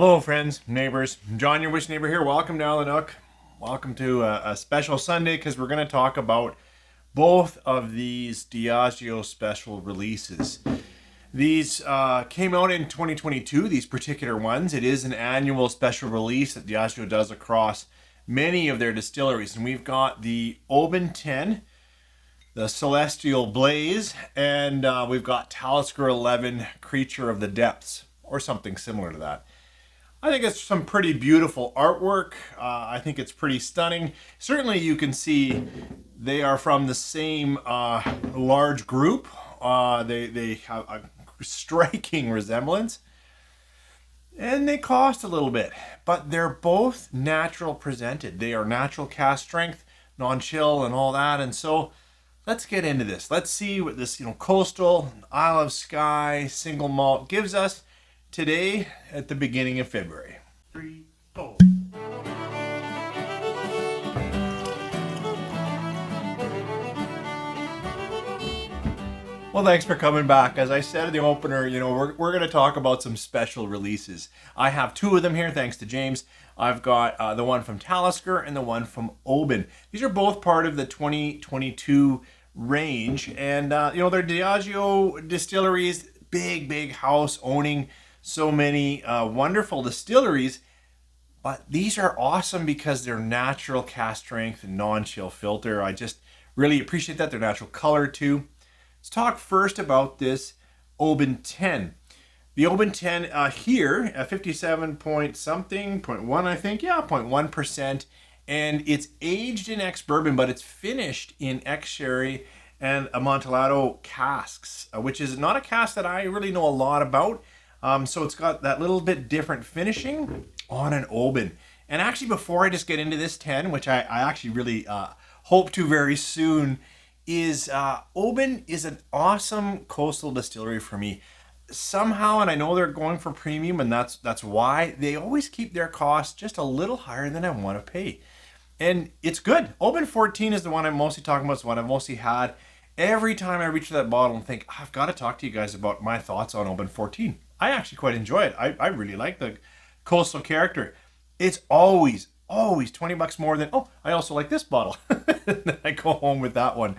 Hello friends, neighbors. John, your wish neighbor here. Welcome to the Nook. Welcome to a special Sunday because we're going to talk about both of these Diageo special releases. These came out in 2022, these particular ones. It is an annual special release that Diageo does across many of their distilleries. And we've got the Oban 10, the Celestial Blaze, and we've got Talisker 11, Creature of the Depths, or something similar to that. I think it's some pretty beautiful artwork. I think it's pretty stunning. Certainly you can see they are from the same large group. They have a striking resemblance. And they cost a little bit. But they're both natural presented. They are natural cask strength, non-chill and all that. And so let's get into this. Let's see what this coastal, Isle of Skye, single malt gives us today at the beginning of February. 3, 4. Well, thanks for coming back. As I said in the opener, we're going to talk about some special releases. I have two of them here, thanks to James. I've got the one from Talisker and the one from Oban. These are both part of the 2022 range, and they're Diageo distilleries, big house owning so many wonderful distilleries, but these are awesome because they're natural cask strength and non-chill filter. I just really appreciate that. Their natural color too. Let's talk first about this Oban 10. The Oban 10 here at 57 point something, 0.1 I think, yeah, 0.1%, and it's aged in ex-bourbon, but it's finished in ex-sherry and Amontillado casks, which is not a cask that I really know a lot about. So it's got that little bit different finishing on an Oban. And actually, before I just get into this 10, which I actually really hope to very soon, is Oban is an awesome coastal distillery for me. Somehow, and I know they're going for premium, and that's why, they always keep their costs just a little higher than I want to pay. And it's good. Oban 14 is the one I'm mostly talking about. It's the one I've mostly had. Every time I reach for that bottle and think, I've got to talk to you guys about my thoughts on Oban 14. I actually quite enjoy it. I really like the coastal character. It's always $20 more than, I also like this bottle. I go home with that one.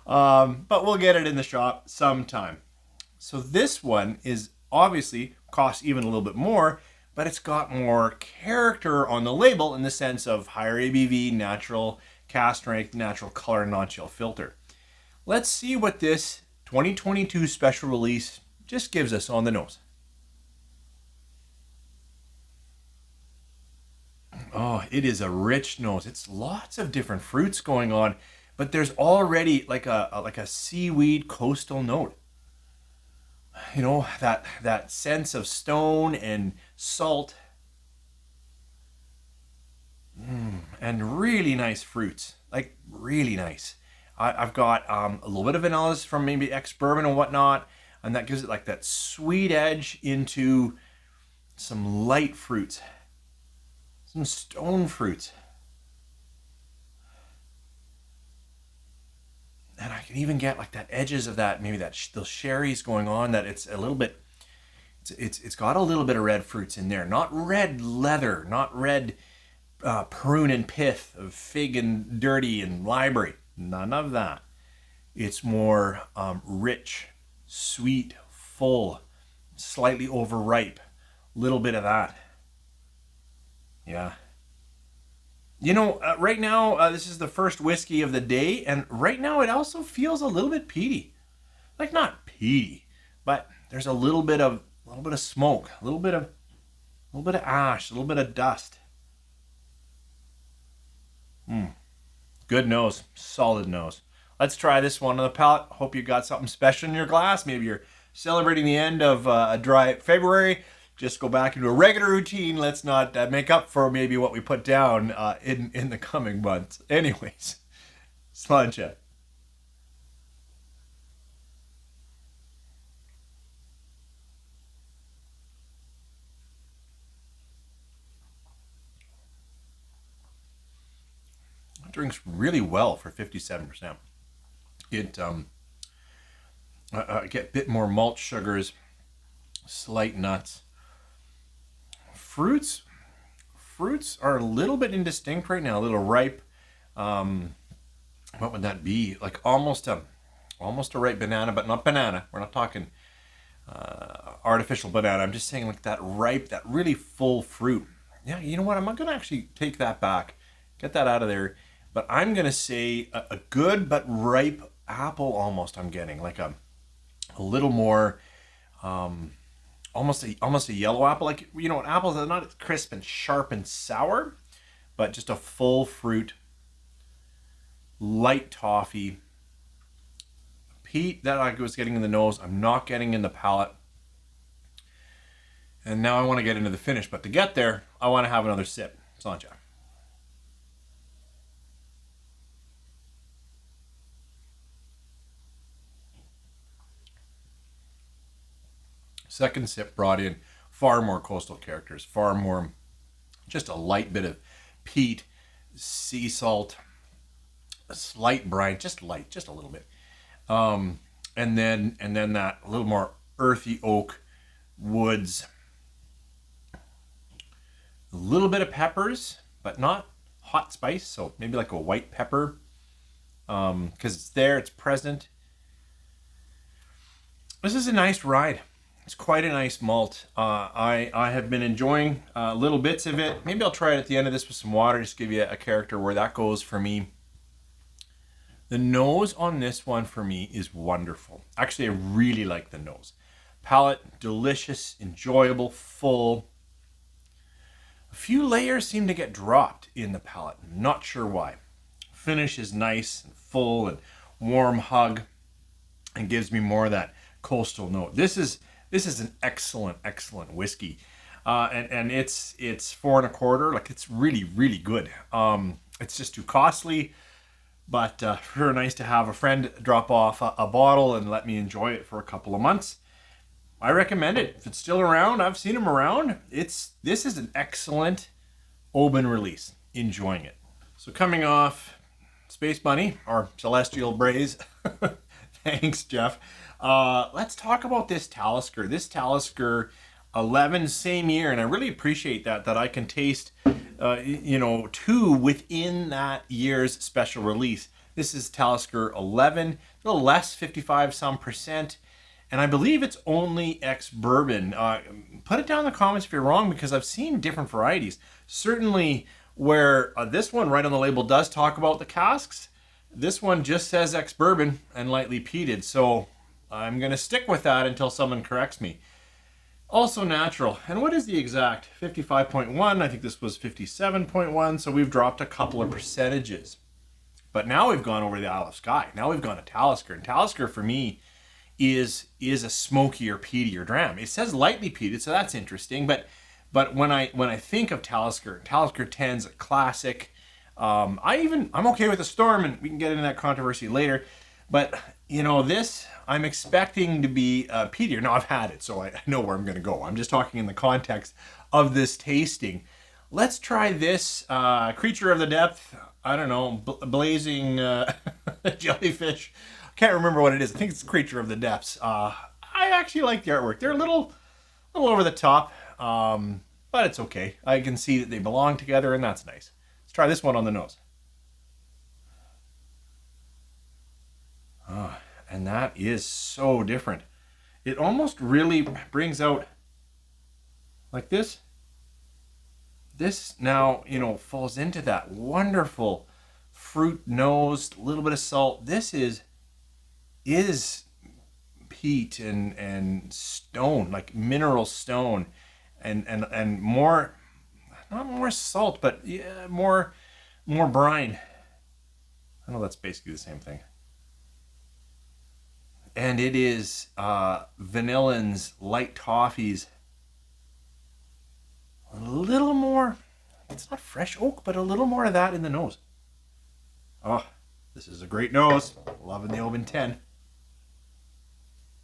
But we'll get it in the shop sometime. So this one is obviously costs even a little bit more, but it's got more character on the label in the sense of higher ABV, natural cask strength, natural color, non-chill filter. Let's see what this 2022 special release just gives us on the nose. Oh, it is a rich nose. It's lots of different fruits going on, but there's already like a seaweed coastal note. That sense of stone and salt. And really nice fruits, like really nice. I've got a little bit of vanilla from maybe ex-bourbon and whatnot, and that gives it like that sweet edge into some light fruits. Some stone fruits. And I can even get like that edges of that, maybe those sherries going on, that it's a little bit, it's got a little bit of red fruits in there. Not red leather, not red prune and pith of fig and dirty and library. None of that. It's more rich, sweet, full, slightly overripe. Little bit of that. Yeah. Right now, this is the first whiskey of the day, and right now it also feels a little bit peaty. Like not peaty, but there's a little bit of smoke, a little bit of ash, a little bit of dust. Good nose, solid nose. Let's try this one on the palate. Hope you got something special in your glass. Maybe you're celebrating the end of a dry February. Just go back into a regular routine. Let's not make up for maybe what we put down in the coming months. Anyways, sláinte. It drinks really well for 57%. It get a bit more malt sugars, slight nuts. fruits are a little bit indistinct right now, a little ripe. What would that be? Like almost a ripe banana, but not banana. We're not talking artificial banana. I'm just saying like that ripe, that really full fruit. Yeah, you know what? I'm not gonna actually take that back, get that out of there. But I'm gonna say a good but ripe apple almost. I'm getting like a little more, almost a yellow apple. Like, you know, apples are not crisp and sharp and sour, but just a full fruit, light toffee. Peat that I was getting in the nose, I'm not getting in the palate. And now I want to get into the finish, but to get there, I want to have another sip. Sancha. Second sip brought in far more coastal characters, far more, just a light bit of peat, sea salt, a slight brine, just light, just a little bit. And then that a little more earthy oak, woods, a little bit of peppers, but not hot spice. So maybe like a white pepper, because it's there, it's present. This is a nice ride. It's quite a nice malt. I have been enjoying little bits of it. Maybe I'll try it at the end of this with some water, just give you a character where that goes for me. The nose on this one for me is wonderful. Actually, I really like the nose. Palate, delicious, enjoyable, full. A few layers seem to get dropped in the palate. I'm not sure why. Finish is nice and full and warm hug and gives me more of that coastal note. This is an excellent whiskey. And it's 4 1/4. Like, it's really good. It's just too costly. But sure nice to have a friend drop off a bottle and let me enjoy it for a couple of months. I recommend it. If it's still around, I've seen them around. This is an excellent Oban release. Enjoying it. So coming off Space Bunny, or Celestial Braze. Thanks, Jeff. Let's talk about this Talisker. This Talisker 11, same year, and I really appreciate that I can taste two within that year's special release. This is Talisker 11, a little less, 55 some percent, and I believe it's only ex-bourbon. Put it down in the comments if you're wrong, because I've seen different varieties. Certainly where this one right on the label does talk about the casks, this one just says ex-bourbon and lightly peated, so I'm going to stick with that until someone corrects me. Also natural. And what is the exact? 55.1. I think this was 57.1. So we've dropped a couple of percentages. But now we've gone over the Isle of Skye. Now we've gone to Talisker. And Talisker for me is a smokier, peatier dram. It says lightly peated, so that's interesting. But when I think of Talisker 10's a classic. I'm okay with the Storm, and we can get into that controversy later. But you know, this I'm expecting to be peatier. Now, I've had it, so I know where I'm going to go. I'm just talking in the context of this tasting. Let's try this Creature of the Depth. I don't know, blazing jellyfish. I can't remember what it is. I think it's Creature of the Depths. I actually like the artwork. They're a little over the top, but it's okay. I can see that they belong together, and that's nice. Let's try this one on the nose. And that is so different. It almost really brings out like this. This now, falls into that wonderful fruit nose, a little bit of salt. This is peat and stone, like mineral stone, and more, not more salt, but yeah, more brine. I know that's basically the same thing. And it is vanillins, light toffees, a little more, it's not fresh oak, but a little more of that in the nose. Oh, this is a great nose. Loving the Oban 10.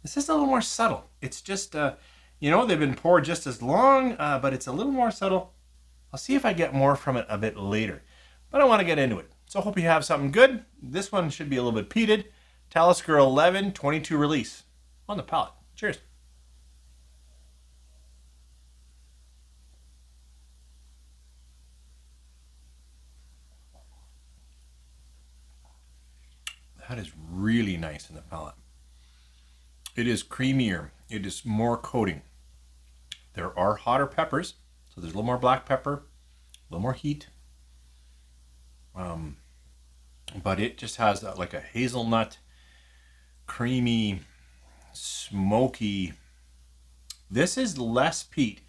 This is a little more subtle. It's just, they've been poured just as long, but it's a little more subtle. I'll see if I get more from it a bit later. But I want to get into it. So I hope you have something good. This one should be a little bit peated. Talisker 11, 22 release on the palate. Cheers. That is really nice in the palate. It is creamier. It is more coating. There are hotter peppers, so there's a little more black pepper, a little more heat. But it just has like a hazelnut, creamy, smoky. This is less peat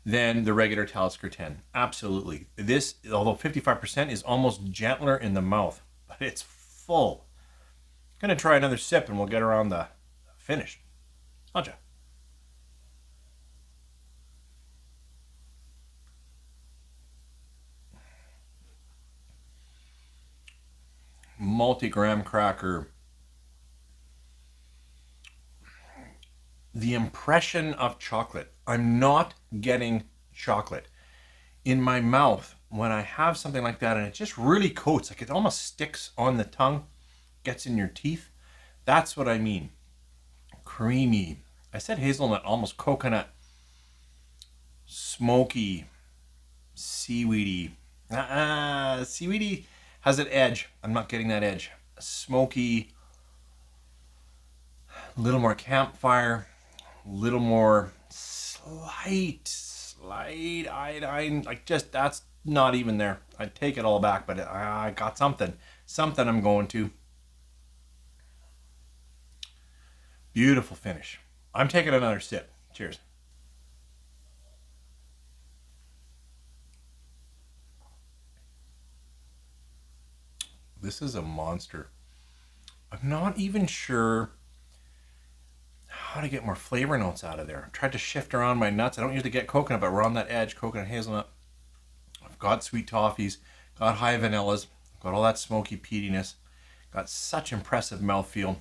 than the regular Talisker 10. Absolutely. This, although 55%, is almost gentler in the mouth, but it's full. I'm going to try another sip and we'll get around the finish. Aja. Multi-graham cracker. The impression of chocolate. I'm not getting chocolate in my mouth when I have something like that, and it just really coats, like it almost sticks on the tongue, gets in your teeth. That's what I mean. Creamy. I said hazelnut, almost coconut, smoky, seaweedy. Seaweedy has an edge. I'm not getting that edge. Smoky, a little more campfire, a little more slight iodine. Like, just, that's not even there. I take it all back, but I got something I'm going to. Beautiful finish. I'm taking another sip. Cheers. This is a monster. I'm not even sure how to get more flavor notes out of there. I tried to shift around my nuts. I don't usually get coconut, but we're on that edge. Coconut, hazelnut. I've got sweet toffees, got high vanillas, got all that smoky peatiness. Got such impressive mouthfeel.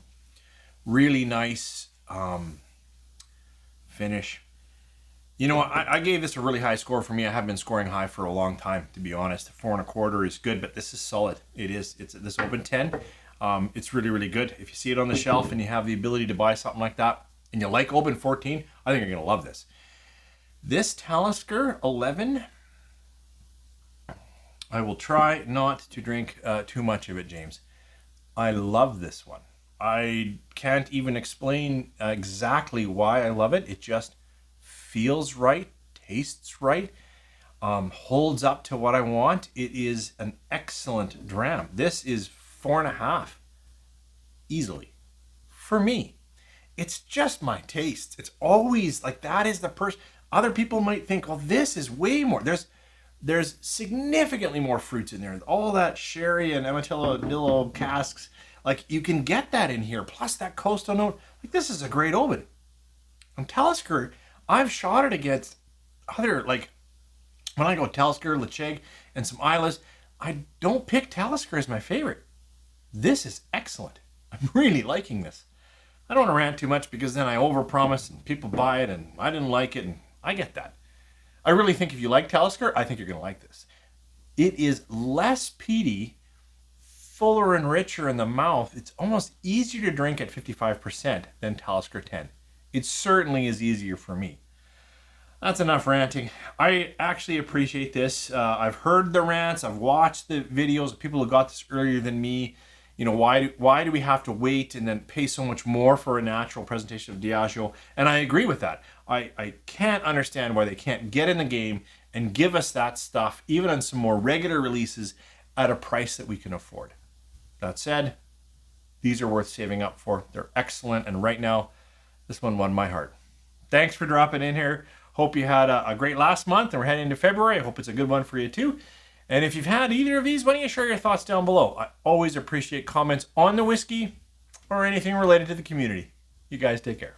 Really nice finish. You know what? I gave this a really high score. For me, I have been scoring high for a long time, to be honest. 4.25 is good, but this is solid. It is. It's this Oban 10. It's really, really good. If you see it on the shelf and you have the ability to buy something like that, and you like Oban 14, I think you're going to love this. This Talisker 11, I will try not to drink too much of it, James. I love this one. I can't even explain exactly why I love it. It just feels right, tastes right, holds up to what I want. It is an excellent dram. This is 4.5 easily for me. It's just my taste. It's always like that is the person. Other people might think, well, this is way more. There's significantly more fruits in there. All that sherry and Amatilla casks, like you can get that in here. Plus that coastal note. Like this is a great Oban. And Talisker, I've shot it against other, like when I go Talisker, Lecheg, and some Islas, I don't pick Talisker as my favorite. This is excellent. I'm really liking this. I don't want to rant too much because then I overpromise and people buy it and I didn't like it, and I get that. I really think if you like Talisker, I think you're going to like this. It is less peaty, fuller and richer in the mouth. It's almost easier to drink at 55% than Talisker 10. It certainly is easier for me. That's enough ranting. I actually appreciate this. I've heard the rants. I've watched the videos of people who got this earlier than me. You know, why do we have to wait and then pay so much more for a natural presentation of Diageo? And I agree with that. I can't understand why they can't get in the game and give us that stuff, even on some more regular releases, at a price that we can afford. That said, these are worth saving up for. They're excellent, and right now, this one won my heart. Thanks for dropping in here. Hope you had a great last month, and we're heading into February. I hope it's a good one for you too. And if you've had either of these, why don't you share your thoughts down below? I always appreciate comments on the whiskey or anything related to the community. You guys take care.